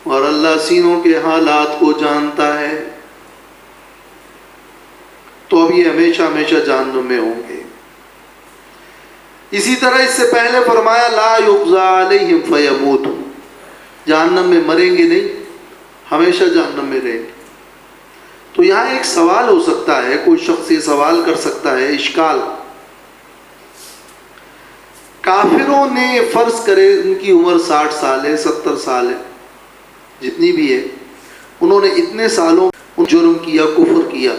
اور اللہ سینوں کے حالات کو جانتا ہے. تو اب یہ ہمیشہ ہمیشہ جہنم میں ہوں گے. اسی طرح اس سے پہلے فرمایا لا یقضى علیہم فیموتوا، جہنم میں مریں گے نہیں، ہمیشہ جہنم میں رہیں گے. تو یہاں ایک سوال ہو سکتا ہے، کوئی شخص یہ سوال کر سکتا ہے، اشکال. کافروں نے فرض کرے ان کی عمر 60 سال ہے، 70 سال ہے، جتنی بھی ہے، انہوں نے اتنے سالوں جرم کیا، کفر کیا،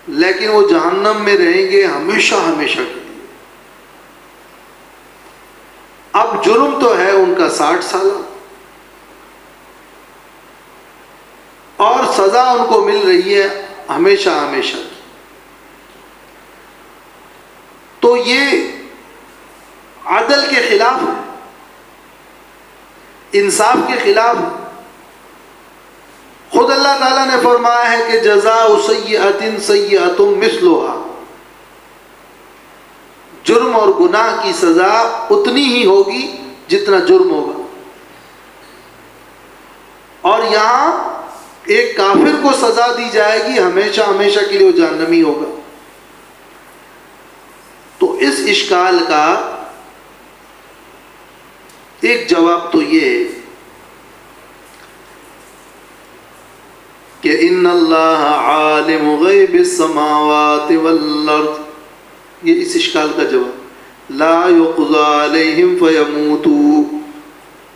لیکن وہ جہنم میں رہیں گے ہمیشہ ہمیشہ کے لیے. اب جرم تو ہے ان کا 60 سال اور سزا ان کو مل رہی ہے ہمیشہ ہمیشہ کی. تو یہ عدل کے خلاف ہے، انصاف کے خلاف ہے. خود اللہ تعالیٰ نے فرمایا ہے کہ جزاء سیئۃ سیئۃ مثلھا، جرم اور گناہ کی سزا اتنی ہی ہوگی جتنا جرم ہوگا. اور یہاں ایک کافر کو سزا دی جائے گی ہمیشہ ہمیشہ کے لیے، وہ جہنمی ہوگا. تو اس اشکال کا ایک جواب تو یہ ہے کہ ان اللہ عالم غیب السماوات والارض، یہ اس اشکال کا جواب. لا یقضى علیہم فیموتوا،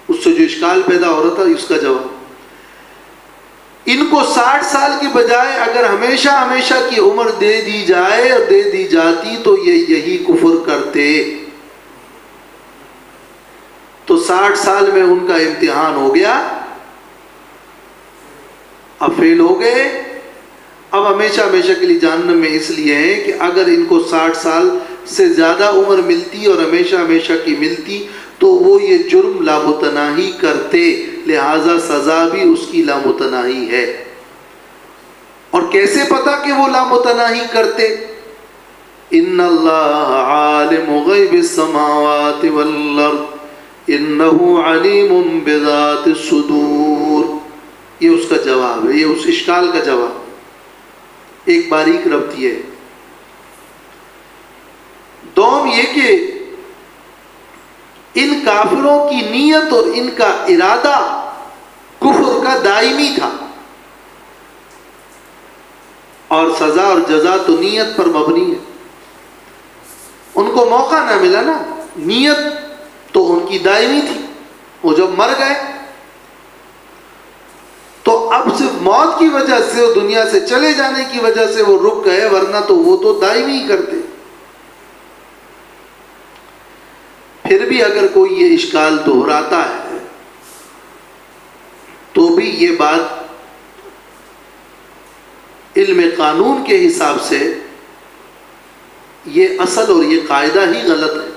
اس سے جو اشکال پیدا ہو رہا تھا اس کا جواب. ان کو 60 سال کی بجائے اگر ہمیشہ ہمیشہ کی عمر دے دی جائے اور دے دی جاتی تو یہ یہی کفر کرتے. تو 60 سال میں ان کا امتحان ہو گیا، اب فیل ہو گئے، اب ہمیشہ ہمیشہ کے لیے جہنم میں. اس لیے ہے کہ اگر ان کو 60 سال سے زیادہ عمر ملتی اور ہمیشہ ہمیشہ کی ملتی تو وہ یہ جرم لامتناہی کرتے، لہذا سزا بھی اس کی لامتناہی ہے. اور کیسے پتا کہ وہ لامتناہی کرتے؟ ان اللہ عالم غیب السماوات والارض انہ علیم بذات الصدور. یہ اس کا جواب ہے، یہ اس اشکال کا جواب. ایک باریک ربط یہ ہے. دوم یہ کہ ان کافروں کی نیت اور ان کا ارادہ کفر کا دائمی تھا، اور سزا اور جزا تو نیت پر مبنی ہے. ان کو موقع نہ ملا نا، نیت تو ان کی دائمی تھی. وہ جب مر گئے تو اب صرف موت کی وجہ سے اور دنیا سے چلے جانے کی وجہ سے وہ رک گئے، ورنہ تو وہ تو دائمی ہی کرتے. پھر بھی اگر کوئی یہ اشکال دہراتا ہے تو بھی یہ بات علم قانون کے حساب سے یہ اصل اور یہ قاعدہ ہی غلط ہے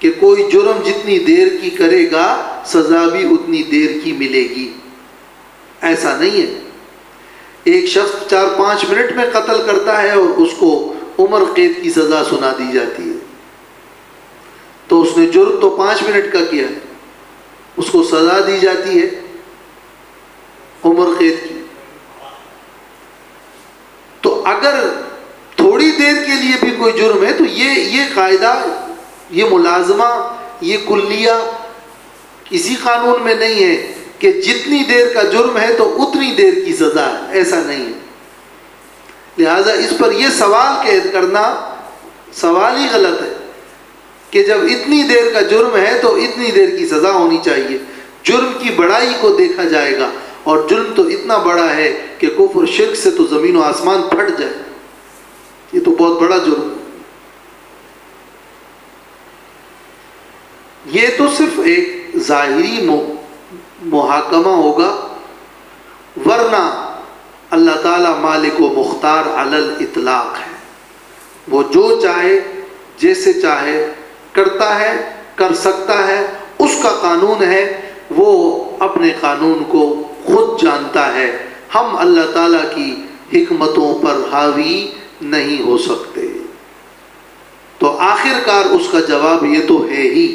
کہ کوئی جرم جتنی دیر کی کرے گا سزا بھی اتنی دیر کی ملے گی. ایسا نہیں ہے. ایک شخص 4-5 منٹ میں قتل کرتا ہے اور اس کو عمر قید کی سزا سنا دی جاتی ہے، تو اس نے جرم تو 5 منٹ کا کیا ہے، اس کو سزا دی جاتی ہے عمر قید کی. تو اگر تھوڑی دیر کے لیے بھی کوئی جرم ہے تو یہ قاعدہ، یہ ملازمہ، یہ کلیہ کسی قانون میں نہیں ہے کہ جتنی دیر کا جرم ہے تو اتنی دیر کی سزا ہے. ایسا نہیں ہے. لہذا اس پر یہ سوال کرنا سوال ہی غلط ہے کہ جب اتنی دیر کا جرم ہے تو اتنی دیر کی سزا ہونی چاہیے. جرم کی بڑائی کو دیکھا جائے گا، اور جرم تو اتنا بڑا ہے کہ کفر شرک سے تو زمین و آسمان پھٹ جائے. یہ تو بہت بڑا جرم ہے. یہ تو صرف ایک ظاہری محاکمہ ہوگا، ورنہ اللہ تعالیٰ مالک و مختار علی الاطلاق ہے. وہ جو چاہے جیسے چاہے کرتا ہے، کر سکتا ہے. اس کا قانون ہے، وہ اپنے قانون کو خود جانتا ہے. ہم اللہ تعالیٰ کی حکمتوں پر حاوی نہیں ہو سکتے. تو آخر کار اس کا جواب یہ تو ہے ہی.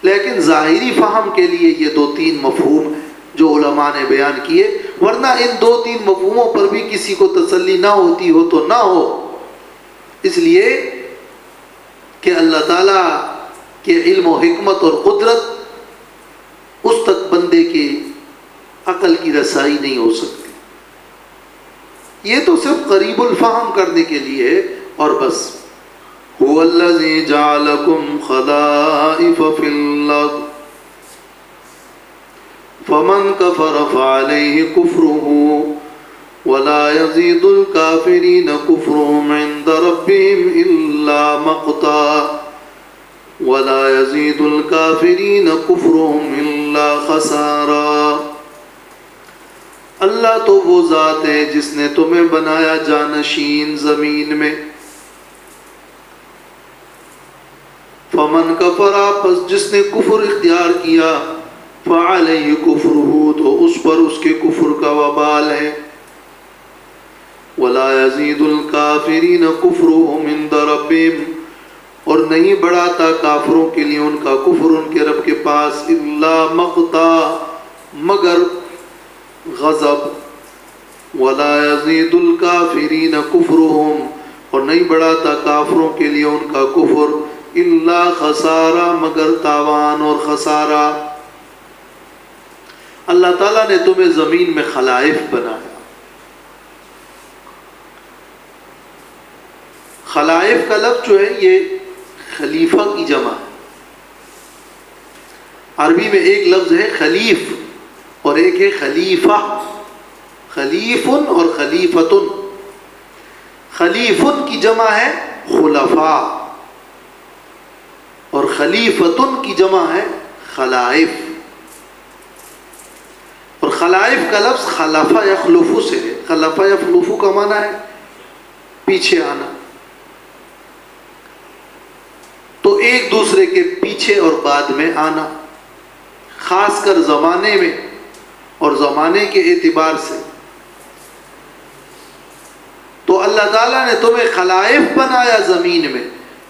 لیکن ظاہری فہم کے لیے یہ 2-3 مفہوم جو علماء نے بیان کیے، ورنہ ان 2-3 مفہوموں پر بھی کسی کو تسلی نہ ہوتی ہو تو نہ ہو، اس لیے کہ اللہ تعالیٰ کے علم و حکمت اور قدرت اس تک بندے کے عقل کی رسائی نہیں ہو سکتی. یہ تو صرف قریب الفہم کرنے کے لیے ہے اور بس. هو الذي جعلكم خلائف في الأرض فمن كفر فعليه كفره ولا يزيد الكافرين كفرهم عند ربهم إلا مقتا ولا يزيد الكافرين كفرهم إلا خسارا. اللہ تو وہ ذات ہے جس نے تمہیں بنایا جانشین زمین میں. فمن کفر، پس جس نے کفر اختیار کیا، فعلیہ کفرہ، تو اس پر اس کے کفر کا وبال ہے. ولا یزید الکافرین کفرہم عند ربہم، اور نہیں بڑھاتا کافروں کے لیے ان کا کفر ان کے رب کے پاس، الا مقتا، مگر غضب. ولا یزید الکافرین کفرہم، اور نہیں بڑھاتا کافروں کے لیے ان کا کفر الا خسارہ، مگر تاوان اور خسارہ. اللہ تعالیٰ نے تمہیں زمین میں خلائف بنایا. خلائف کا لفظ جو ہے یہ خلیفہ کی جمع ہے. عربی میں ایک لفظ ہے خلیف اور ایک ہے خلیفہ. خلیفن اور خلیفتن. خلیفن کی جمع ہے خلفاء اور خلیفتن کی جمع ہے خلائف. اور خلائف کا لفظ خلفہ یخلفو سے ہے. خلفہ یخلفو کا معنی ہے پیچھے آنا. تو ایک دوسرے کے پیچھے اور بعد میں آنا، خاص کر زمانے میں اور زمانے کے اعتبار سے. تو اللہ تعالیٰ نے تمہیں خلائف بنایا زمین میں،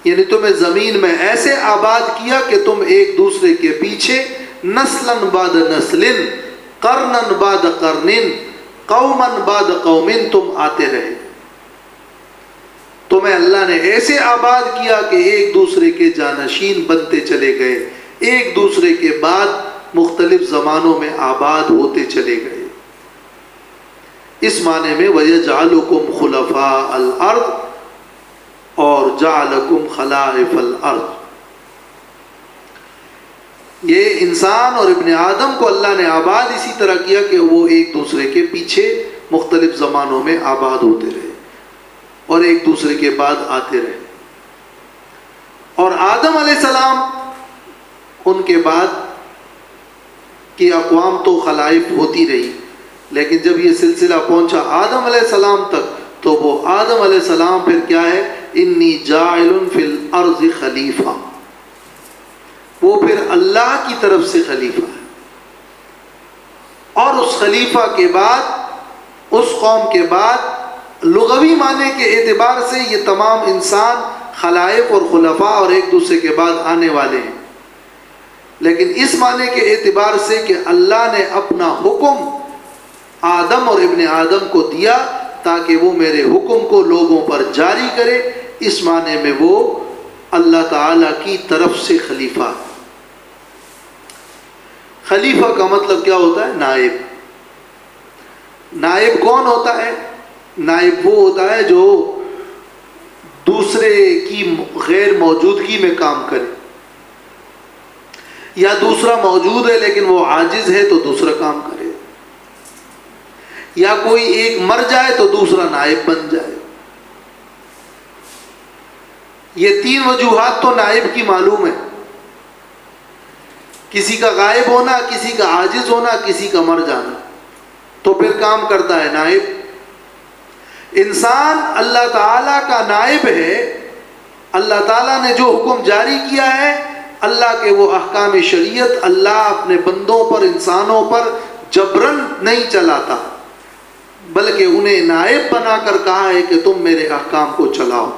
یعنی تمہیں زمین میں ایسے آباد کیا کہ تم ایک دوسرے کے پیچھے نسلاً بعد نسلن، قرناً بعد قرنن، قوماً بعد قومن تم آتے رہے. تمہیں اللہ نے ایسے آباد کیا کہ ایک دوسرے کے جانشین بنتے چلے گئے، ایک دوسرے کے بعد مختلف زمانوں میں آباد ہوتے چلے گئے. اس معنی میں وَيَجْعَلُكُمْ خُلَفَاءَ الْأَرْضِ اور جعلکم خلائف الارض. یہ انسان اور ابن آدم کو اللہ نے آباد اسی طرح کیا کہ وہ ایک دوسرے کے پیچھے مختلف زمانوں میں آباد ہوتے رہے اور ایک دوسرے کے بعد آتے رہے. اور آدم علیہ السلام ان کے بعد کی اقوام تو خلائف ہوتی رہی، لیکن جب یہ سلسلہ پہنچا آدم علیہ السلام تک تو وہ آدم علیہ السلام پھر کیا ہے؟ انی جاعل فی الارض خلیفہ، وہ پھر اللہ کی طرف سے خلیفہ ہے۔ اور اس خلیفہ کے بعد، اس قوم کے بعد لغوی معنی کے اعتبار سے یہ تمام انسان خلائق اور خلفاء اور ایک دوسرے کے بعد آنے والے ہیں، لیکن اس معنی کے اعتبار سے کہ اللہ نے اپنا حکم آدم اور ابن آدم کو دیا تاکہ وہ میرے حکم کو لوگوں پر جاری کرے، اس معنی میں وہ اللہ تعالیٰ کی طرف سے خلیفہ۔ خلیفہ کا مطلب کیا ہوتا ہے؟ نائب۔ نائب کون ہوتا ہے؟ نائب وہ ہوتا ہے جو دوسرے کی غیر موجودگی میں کام کرے، یا دوسرا موجود ہے لیکن وہ عاجز ہے تو دوسرا کام کرے، یا کوئی ایک مر جائے تو دوسرا نائب بن جائے۔ یہ تین وجوہات تو نائب کی معلوم ہے، کسی کا غائب ہونا، کسی کا عاجز ہونا، کسی کا مر جانا، تو پھر کام کرتا ہے نائب۔ انسان اللہ تعالیٰ کا نائب ہے۔ اللہ تعالیٰ نے جو حکم جاری کیا ہے، اللہ کے وہ احکام شریعت اللہ اپنے بندوں پر، انسانوں پر جبرن نہیں چلاتا، بلکہ انہیں نائب بنا کر کہا ہے کہ تم میرے احکام کو چلاؤ۔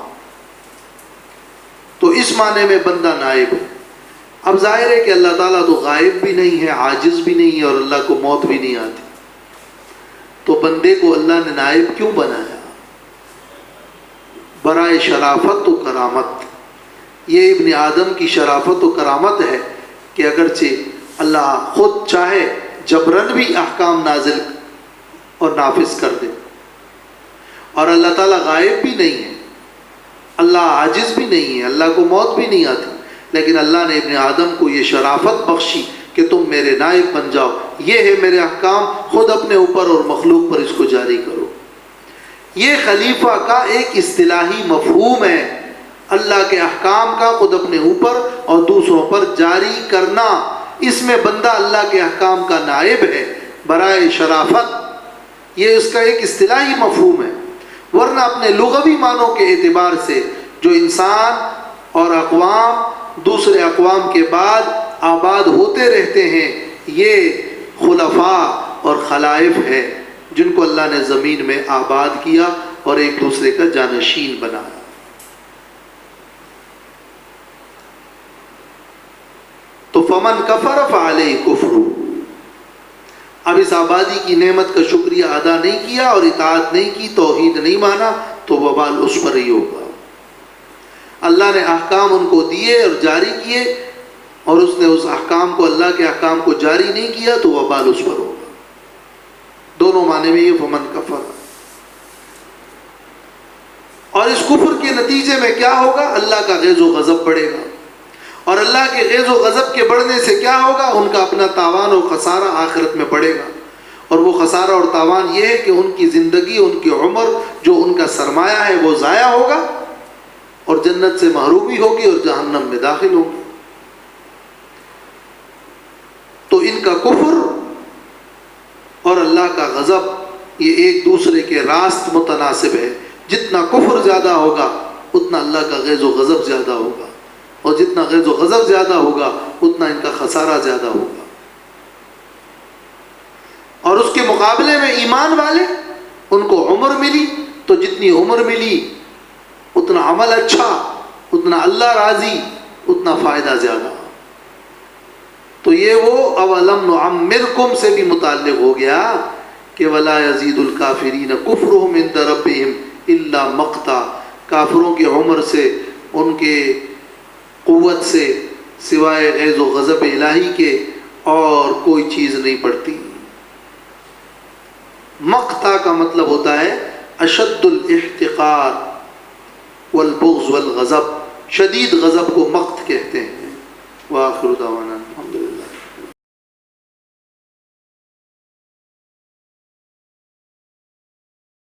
تو اس معنی میں بندہ نائب ہے۔ اب ظاہر ہے کہ اللہ تعالیٰ تو غائب بھی نہیں ہے، عاجز بھی نہیں ہے، اور اللہ کو موت بھی نہیں آتی، تو بندے کو اللہ نے نائب کیوں بنایا؟ برائے شرافت و کرامت۔ یہ ابن آدم کی شرافت و کرامت ہے کہ اگرچہ اللہ خود چاہے جبرن بھی احکام نازل اور نافذ کر دے، اور اللہ تعالیٰ غائب بھی نہیں ہے، اللہ عاجز بھی نہیں ہے، اللہ کو موت بھی نہیں آتی، لیکن اللہ نے ابن آدم کو یہ شرافت بخشی کہ تم میرے نائب بن جاؤ، یہ ہے میرے احکام، خود اپنے اوپر اور مخلوق پر اس کو جاری کرو۔ یہ خلیفہ کا ایک اصطلاحی مفہوم ہے، اللہ کے احکام کا خود اپنے اوپر اور دوسروں پر جاری کرنا۔ اس میں بندہ اللہ کے احکام کا نائب ہے برائے شرافت، یہ اس کا ایک اصطلاحی مفہوم ہے۔ ورنہ اپنے لغوی معنوں کے اعتبار سے جو انسان اور اقوام دوسرے اقوام کے بعد آباد ہوتے رہتے ہیں، یہ خلفاء اور خلائف ہے جن کو اللہ نے زمین میں آباد کیا اور ایک دوسرے کا جانشین بنایا۔ تو فمن کفر فعلیہ کفر، اب اس آبادی کی نعمت کا شکریہ ادا نہیں کیا اور اطاعت نہیں کی، توحید نہیں مانا، تو وبال اس پر ہی ہوگا۔ اللہ نے احکام ان کو دیے اور جاری کیے، اور اس نے اس احکام کو، اللہ کے احکام کو جاری نہیں کیا، تو وبال اس پر ہوگا۔ دونوں معنی میں یہ فمن کفر۔ اور اس کفر کے نتیجے میں کیا ہوگا؟ اللہ کا غیظ و غضب بڑھے گا، اور اللہ کے غیظ و غضب کے بڑھنے سے کیا ہوگا؟ ان کا اپنا تاوان و خسارہ آخرت میں بڑھے گا، اور وہ خسارہ اور تاوان یہ ہے کہ ان کی زندگی، ان کی عمر، جو ان کا سرمایہ ہے وہ ضائع ہوگا، اور جنت سے محرومی ہوگی اور جہنم میں داخل ہوگی۔ تو ان کا کفر اور اللہ کا غضب یہ ایک دوسرے کے راست متناسب ہے۔ جتنا کفر زیادہ ہوگا اتنا اللہ کا غیظ و غضب زیادہ ہوگا، اور جتنا غیظ و غضب زیادہ ہوگا اتنا ان کا خسارہ زیادہ ہوگا۔ اور اس کے مقابلے میں ایمان والے، ان کو عمر ملی، تو جتنی عمر ملی اتنا عمل اچھا، اتنا اللہ راضی، اتنا فائدہ زیادہ۔ تو یہ وہ اولم نعمرکم سے بھی متعلق ہو گیا کہ ولا یزید الکافرین کفرہم عند ربہم الا مقتا، کافروں کی عمر سے، ان کے قوت سے سوائے غیظ و غضب الہی کے اور کوئی چیز نہیں پڑتی۔ مقتا کا مطلب ہوتا ہے اشد الاحتقار والبغض والغضب، شدید غضب کو مقت